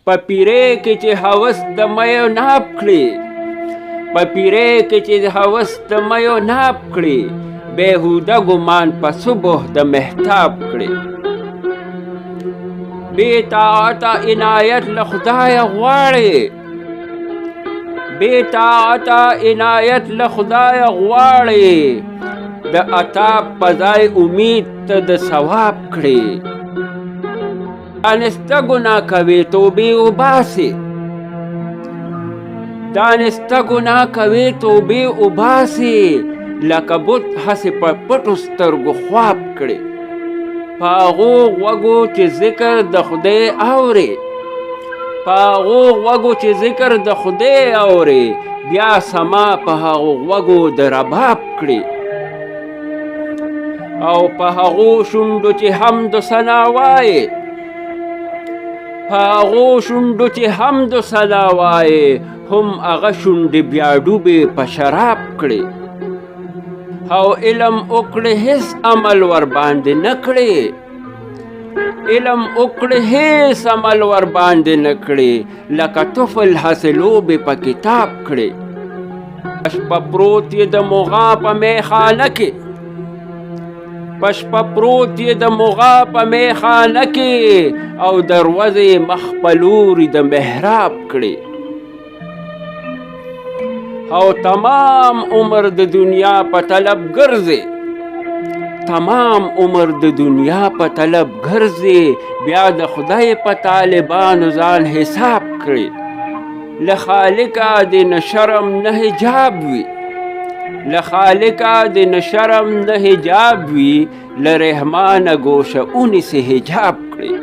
په پیرې کې چې هوس د میو ناب کړي په پیرې کې چې هوس د میو ناب کړي بېهوده ګمان په صبح د مهتاب کړي بې طاعته عنایت له خدایه غواړي بې طاعته عنایت له خدایه غواړي د عطا په ځای امید ته د ثواب کړي دانسته ګناه کوي توبې وباسي دانسته ګناه کوي توبې وباسي لکه بت هسې په پټو سترګو خواب کړي په هغو غوږو چې ذکر د خدای اوري په هغو غوږو چې ذکر د خدای اوري بیا سما په هغو غوږو د رباب کړي او په هغو شونډو چې حمد و ثنا وایي په هغو شونډو چې حمد و ثنا وایي هم هغه شونډې بیا ډوبې په شراب کړي او علم وکړې هیڅ عمل ورباندې نه کړي علم وکړې هیڅ عمل ورباندې نه کړي لکه طفل هسې لوبې په کتاب کړي شپه پروت یې د مغا په میخانه کې په شپه پروت یې د مغا په میخانه کې او دروازې مخ په لوري د محراب کړي او تمام عمر د دنیا په طلب ګرځي تمام عمر د دنیا په طلب ګرځي بیا د خدای په طالبانو ځان حساب کړي له خالقه د نه شرم نه حجاب وي له خالقه د نه شرم نه حجاب وي له رحمانه ګوشه اونیسې حجاب کړي